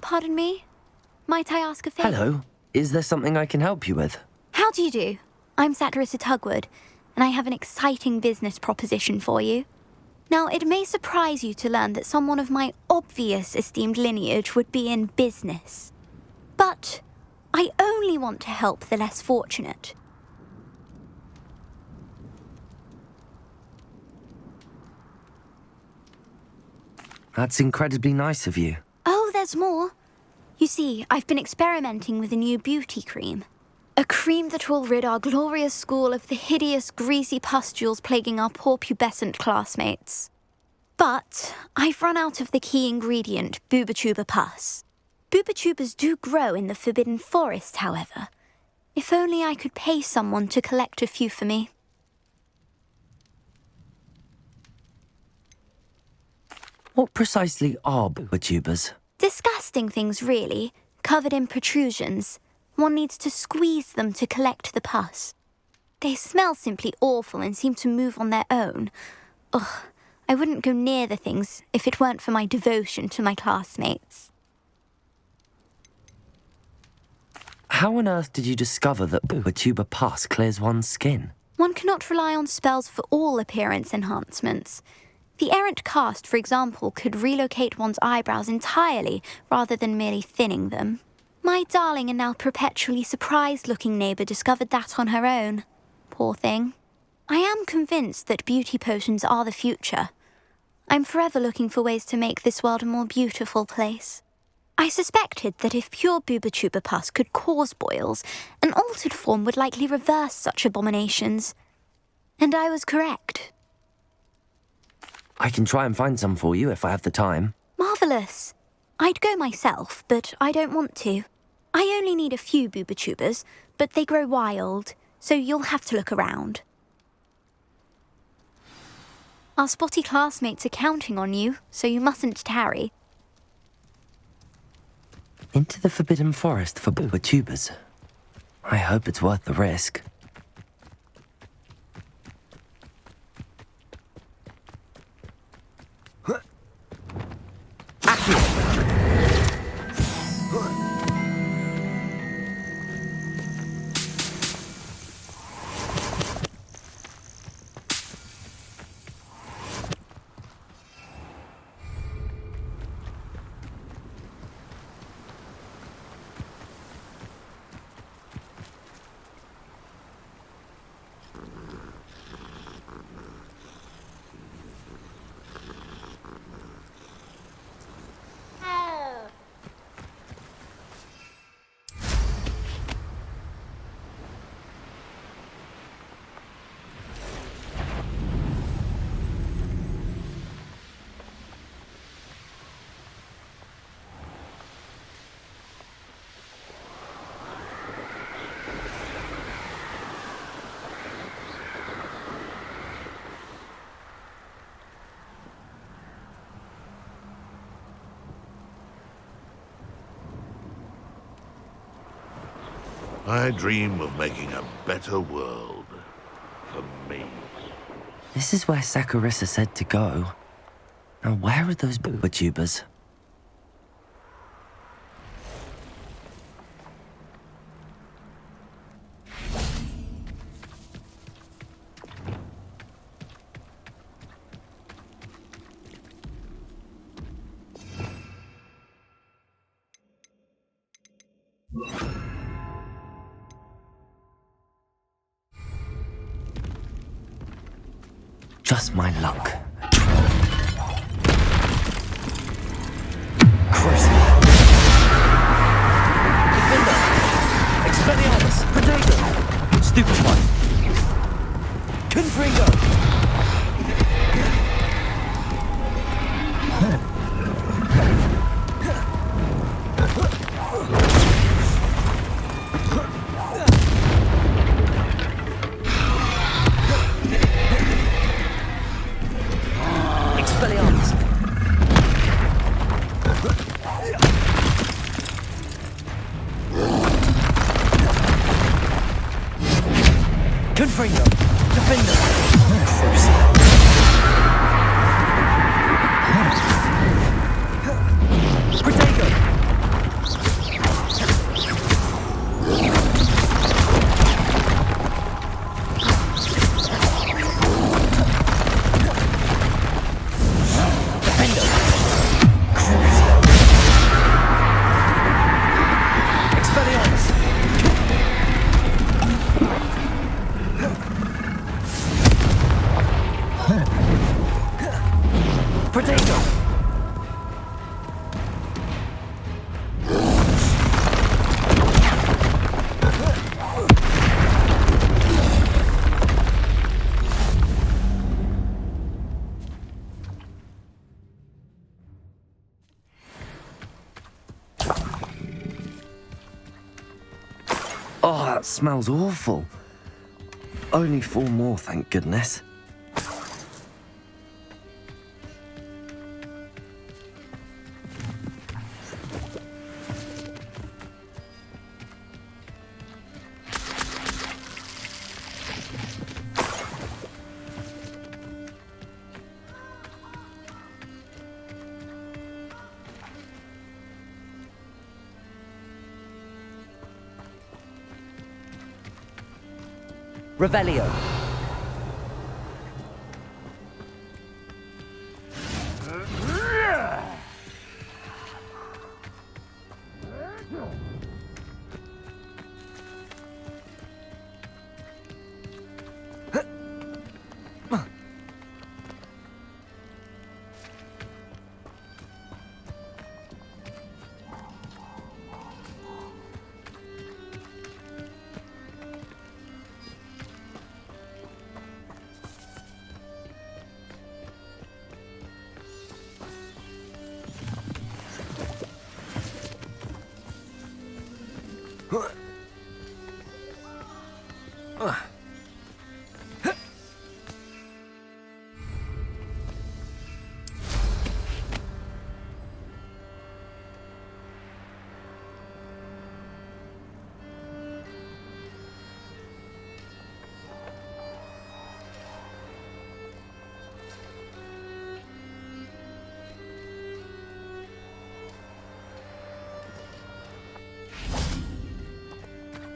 Pardon me? Might I ask a favour? Hello. Is there something I can help you with? How do you do? I'm Saccharissa Tugwood, and I have an exciting business proposition for you. Now, it may surprise you to learn that someone of my obvious esteemed lineage would be in business. But I only want to help the less fortunate. That's incredibly nice of you. Oh, there's more. You see, I've been experimenting with a new beauty cream. A cream that will rid our glorious school of the hideous, greasy pustules plaguing our poor pubescent classmates. But I've run out of the key ingredient, Booba-Tuba pus. Booba-Tubas do grow in the Forbidden Forest, however. If only I could pay someone to collect a few for me. What precisely are Booba-Tubas? Disgusting things, really, covered in protrusions. One needs to squeeze them to collect the pus. They smell simply awful and seem to move on their own. Ugh, I wouldn't go near the things if it weren't for my devotion to my classmates. How on earth did you discover that Booba-Tuba pus clears one's skin? One cannot rely on spells for all appearance enhancements. The errant cast, for example, could relocate one's eyebrows entirely rather than merely thinning them. My darling and now perpetually surprised-looking neighbour discovered that on her own. Poor thing. I am convinced that beauty potions are the future. I'm forever looking for ways to make this world a more beautiful place. I suspected that if pure Booba-Tuba pus could cause boils, an altered form would likely reverse such abominations. And I was correct. I can try and find some for you if I have the time. Marvellous. I'd go myself, but I don't want to. I only need a few Booba-Tubas, but they grow wild, so you'll have to look around. Our spotty classmates are counting on you, so you mustn't tarry. Into the Forbidden Forest for Booba-Tubas. I hope it's worth the risk. I dream of making a better world for me. This is where Saccharissa said to go. Now where are those Booba-Tubas? Just my luck. Crucible. Defender! Expelliarmus! Potato! Stupid one! Confringo! Confringo! Defender! Protego! Oh, that smells awful. Only 4 more, thank goodness. Revelio.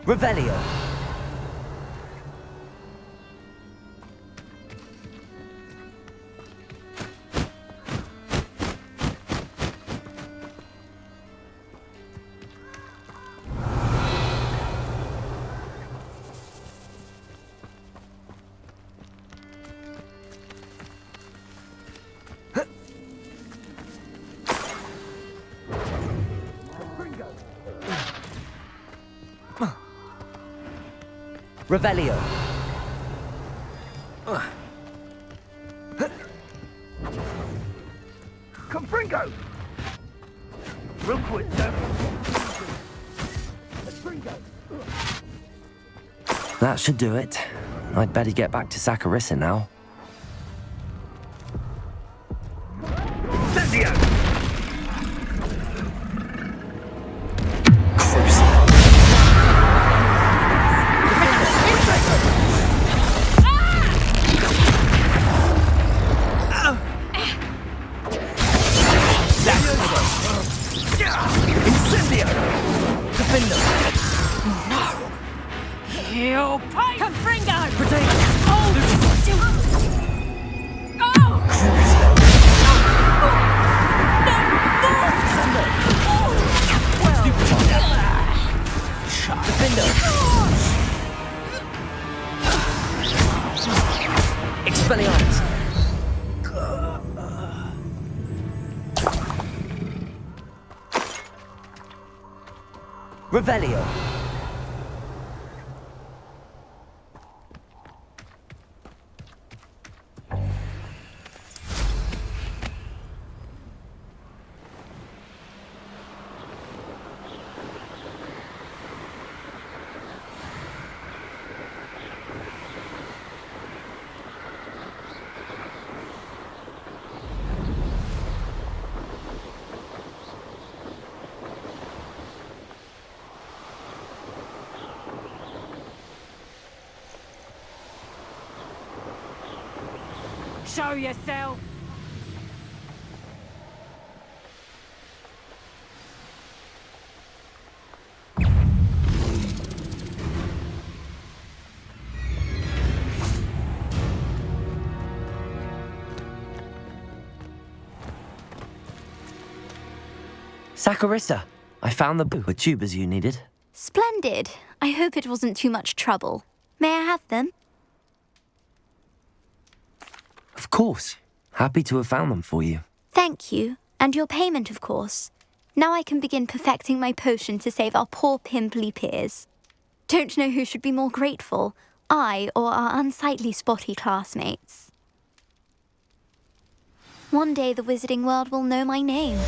Revelio. Revelio. Confringo! Rookwood, That should do it. I'd better get back to Saccharissa now. Revelio. Show yourself! Saccharissa, I found the tubers you needed. Splendid. I hope it wasn't too much trouble. May I have them? Of course. Happy to have found them for you. Thank you, and your payment, of course. Now I can begin perfecting my potion to save our poor pimply peers. Don't know who should be more grateful, I or our unsightly spotty classmates. One day the wizarding world will know my name,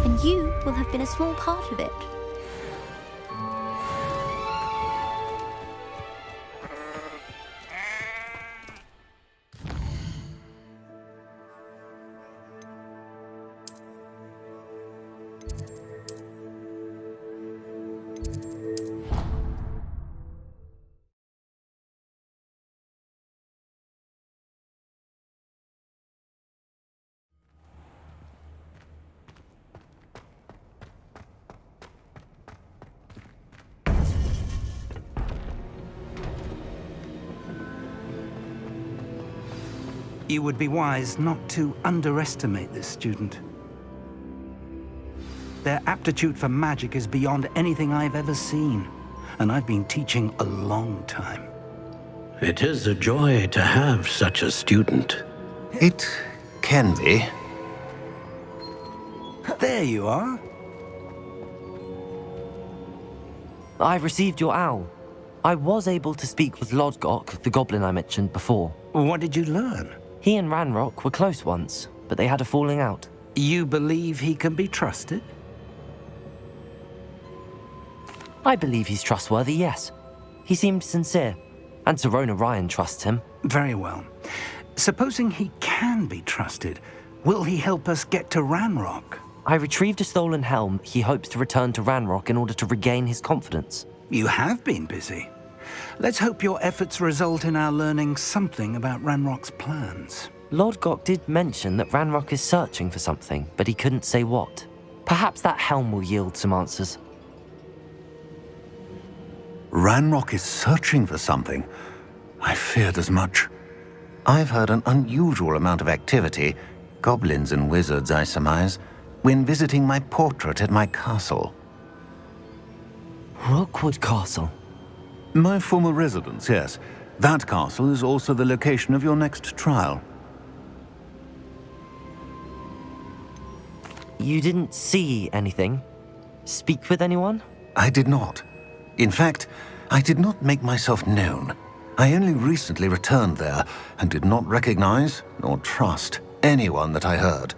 and you will have been a small part of it. You would be wise not to underestimate this student. Their aptitude for magic is beyond anything I've ever seen, and I've been teaching a long time. It is a joy to have such a student. It can be. There you are. I received your owl. I was able to speak with Lodgok, the goblin I mentioned before. What did you learn? He and Ranrok were close once, but they had a falling out. You believe he can be trusted? I believe he's trustworthy, yes. He seemed sincere, and Serona Ryan trusts him. Very well. Supposing he can be trusted, will he help us get to Ranrok? I retrieved a stolen helm he hopes to return to Ranrok in order to regain his confidence. You have been busy. Let's hope your efforts result in our learning something about Ranrock's plans. Lodgok did mention that Ranrok is searching for something, but he couldn't say what. Perhaps that helm will yield some answers. Ranrok is searching for something. I feared as much. I've heard an unusual amount of activity, goblins and wizards, I surmise, when visiting my portrait at my castle. Rookwood Castle. My former residence, yes. That castle is also the location of your next trial. You didn't see anything? Speak with anyone? I did not. In fact, I did not make myself known. I only recently returned there and did not recognize nor trust anyone that I heard.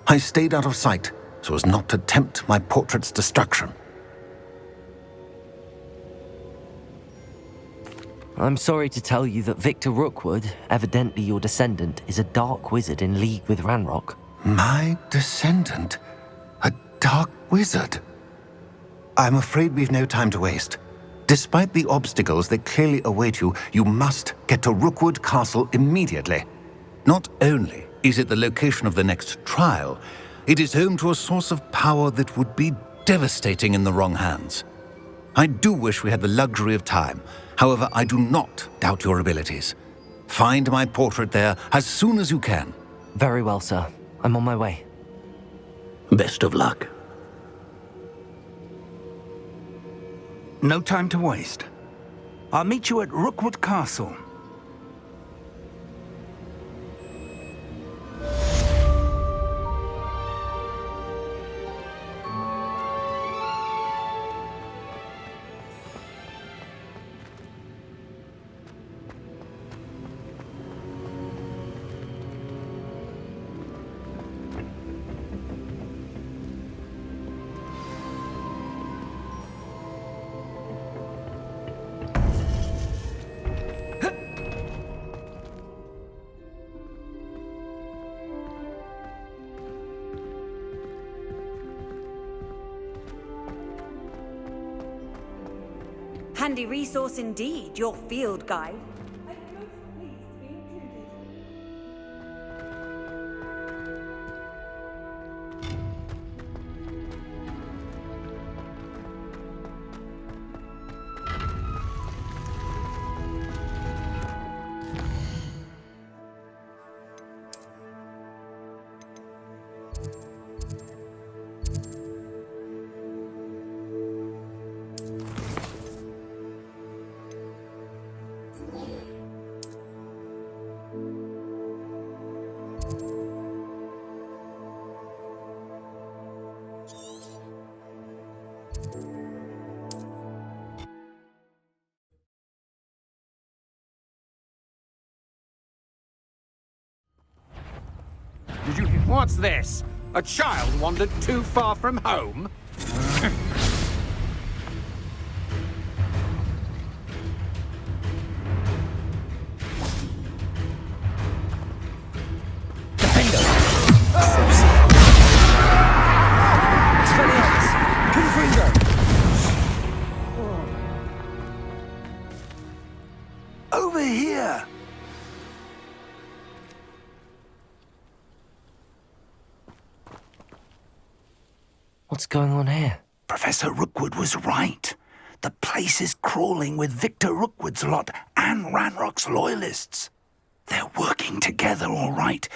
I stayed out of sight so as not to tempt my portrait's destruction. I'm sorry to tell you that Victor Rookwood, evidently your descendant, is a dark wizard in league with Ranrok. My descendant? A dark wizard? I'm afraid we've no time to waste. Despite the obstacles that clearly await you, you must get to Rookwood Castle immediately. Not only is it the location of the next trial, it is home to a source of power that would be devastating in the wrong hands. I do wish we had the luxury of time. However, I do not doubt your abilities. Find my portrait there as soon as you can. Very well, sir. I'm on my way. Best of luck. No time to waste. I'll meet you at Rookwood Castle. Handy resource indeed, your field guide. What's this? A child wandered too far from home? Over here! What's going on here? Professor Rookwood was right. The place is crawling with Victor Rookwood's lot and Ranrok's loyalists. They're working together all right,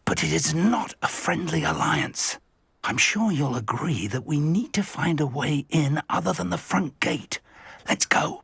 but it is not a friendly alliance. I'm sure you'll agree that we need to find a way in other than the front gate. Let's go.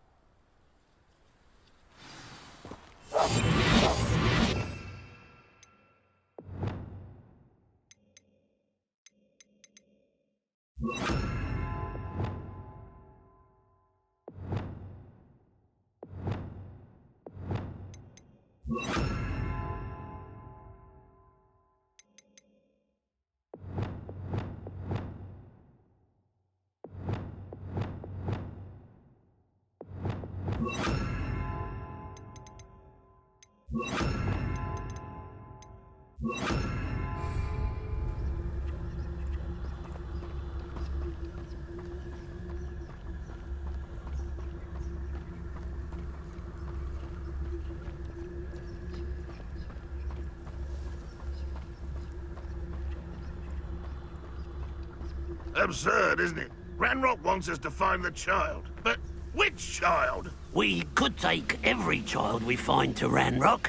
Absurd, isn't it? Ranrok wants us to find the child. But which child? We could take every child we find to Ranrok.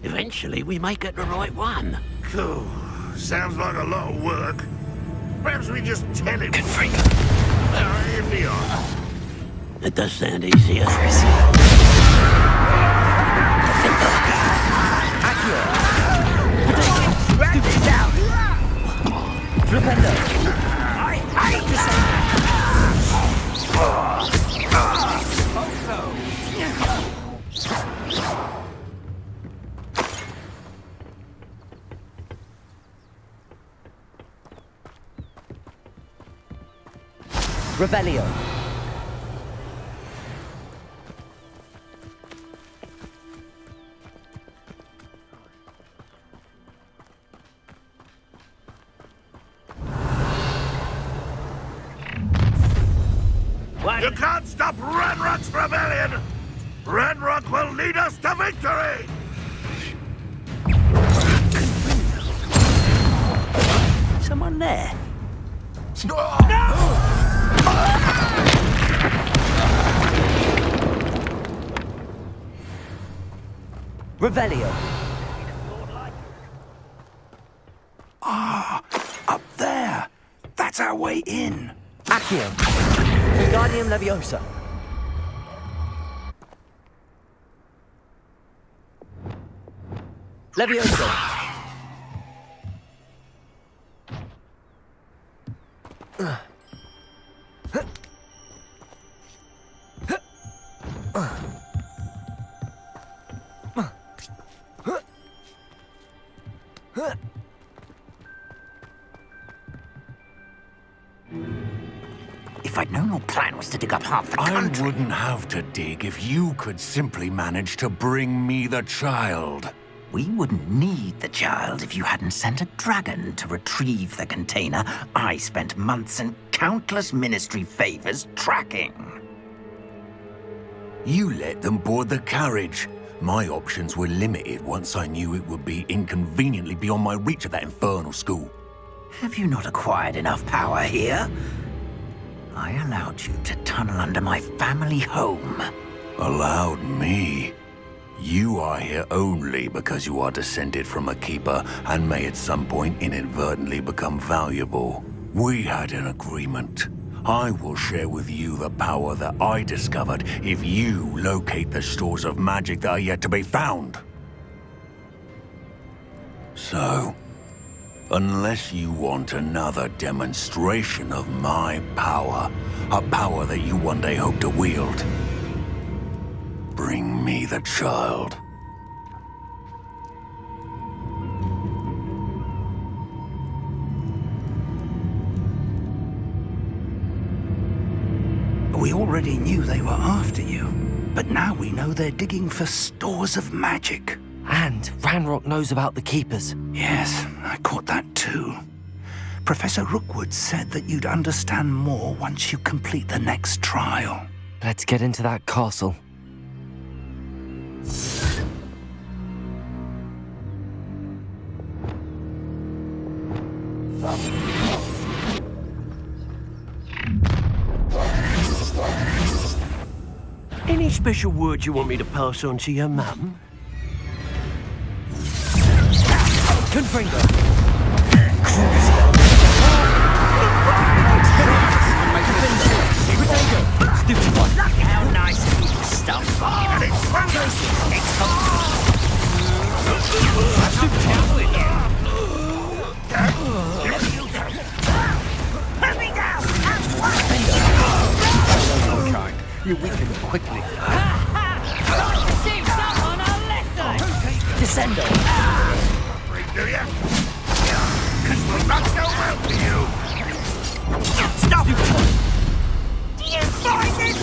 Eventually, we may get the right one. Cool. Sounds like a lot of work. Perhaps we just tell him. If he are. It does sound easier. Revelio. You can't stop Ranrok's rebellion! Ranrok will lead us to victory! Someone there? Revelio. Up there! That's our way in! Accio. Wingardium Leviosa. Leviosa. If I'd known your plan was to dig up half the country... I wouldn't have to dig if you could simply manage to bring me the child. We wouldn't need the child if you hadn't sent a dragon to retrieve the container I spent months and countless ministry favors tracking. You let them board the carriage. My options were limited once I knew it would be inconveniently beyond my reach at that infernal school. Have you not acquired enough power here? I allowed you to tunnel under my family home. Allowed me? You are here only because you are descended from a keeper and may at some point inadvertently become valuable. We had an agreement. I will share with you the power that I discovered if you locate the stores of magic that are yet to be found. So, Unless you want another demonstration of my power, a power that you one day hope to wield. Bring me the child. We already knew they were after you, but now we know they're digging for stores of magic. And Ranrok knows about the Keepers. Yes, I caught that too. Professor Rookwood said that you'd understand more once you complete the next trial. Let's get into that castle. Any special words you want me to pass on to your mum? Gryffindor. Stupid one. Look how nice of you to stop by. And it's Let me down! Kind. You weaken quickly. Descendant. do ya? Cause we'll not go well for you. Stop! Do you find this?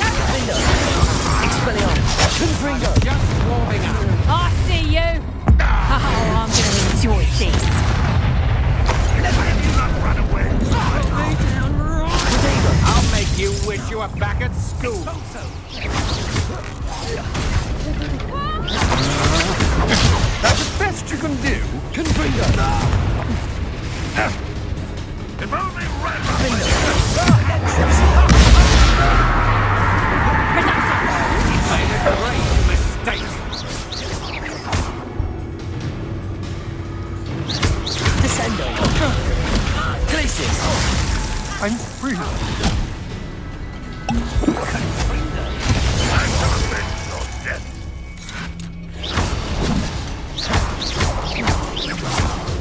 Expelliarmus. Confringo. Just warming up. I see you. Oh, I'm going to enjoy this. Never have you not run away. I'll make you wish you were back at school. That's the best you can do. Confringo. If only Ranrok Made a great mistake. Descendo. Glacis. I'm free.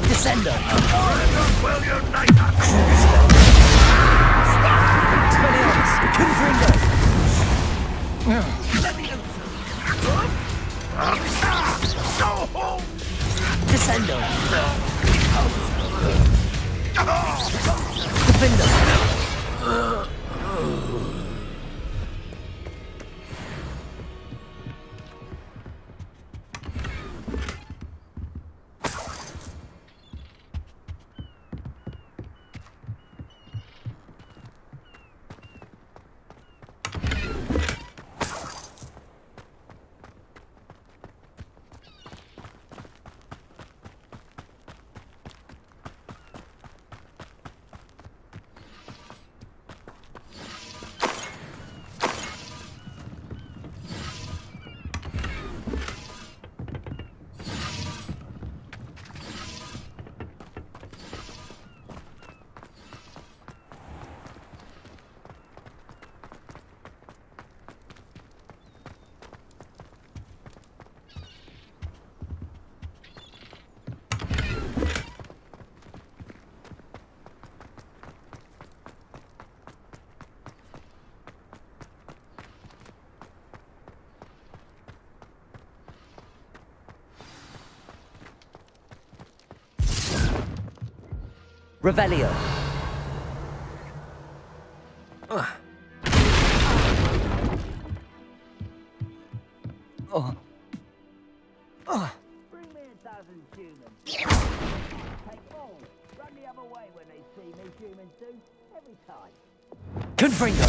Descendo. well unite us. Expelliarmus. Confringo. Go home. Descendo. Defender. Revelio. Bring me 1,000 humans. Take all. Run the other way when they see me, humans do. Every time. Confringo.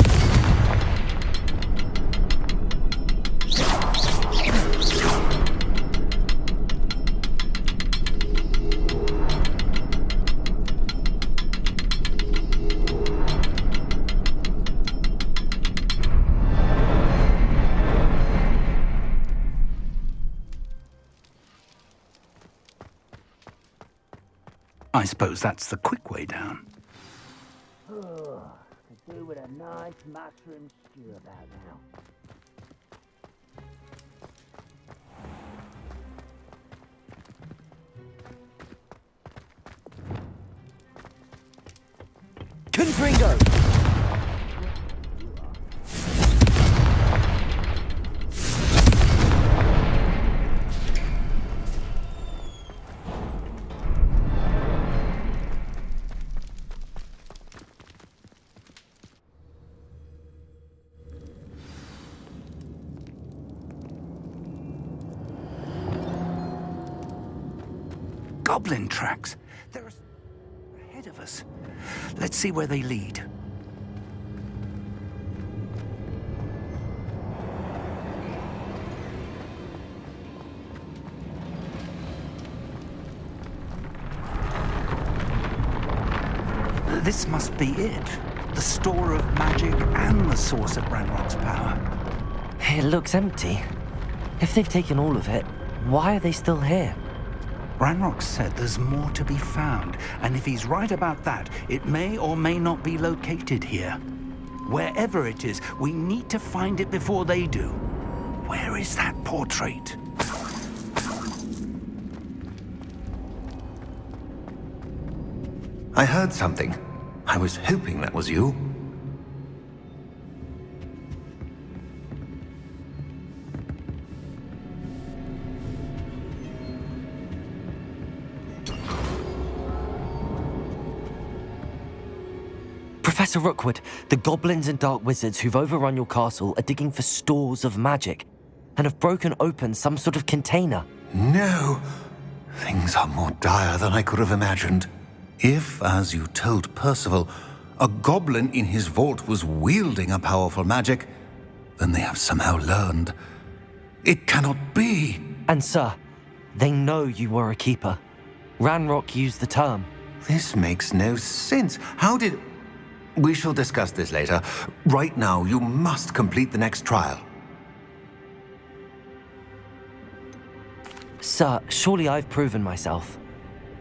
I suppose that's the quick way down. Could do with a nice mushroom stew about now. Confringo! Goblin tracks. They're ahead of us. Let's see where they lead. This must be it. The store of magic and the source of Ranrok's power. It looks empty. If they've taken all of it, why are they still here? Ranrok said there's more to be found, and if he's right about that, it may or may not be located here. Wherever it is, we need to find it before they do. Where is that portrait? I heard something. I was hoping that was you. Professor Rookwood, the goblins and dark wizards who've overrun your castle are digging for stores of magic and have broken open some sort of container. No! Things are more dire than I could have imagined. If, as you told Percival, a goblin in his vault was wielding a powerful magic, then they have somehow learned. It cannot be! And sir, they know you were a keeper. Ranrok used the term. This makes no sense. How did... We shall discuss this later. Right now, you must complete the next trial. Sir, surely I've proven myself.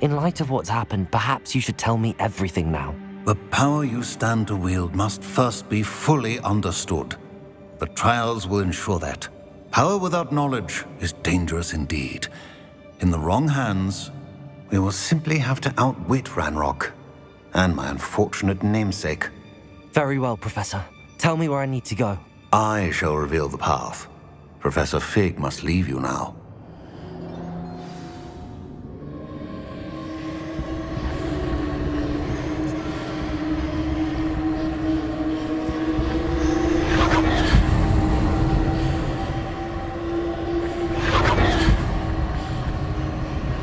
In light of what's happened, perhaps you should tell me everything now. The power you stand to wield must first be fully understood. The trials will ensure that. Power without knowledge is dangerous indeed. In the wrong hands, we will simply have to outwit Ranrok and my unfortunate namesake. Very well, Professor. Tell me where I need to go. I shall reveal the path. Professor Fig must leave you now.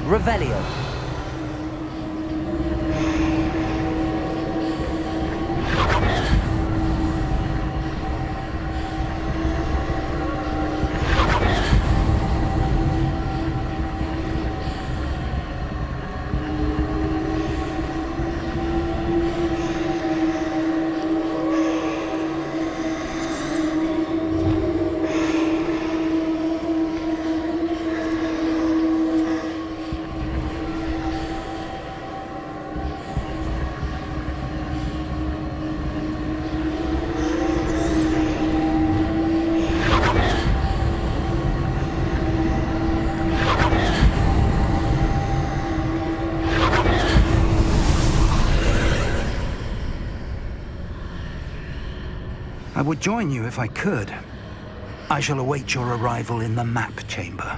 Revelio. I would join you if I could. I shall await your arrival in the map chamber.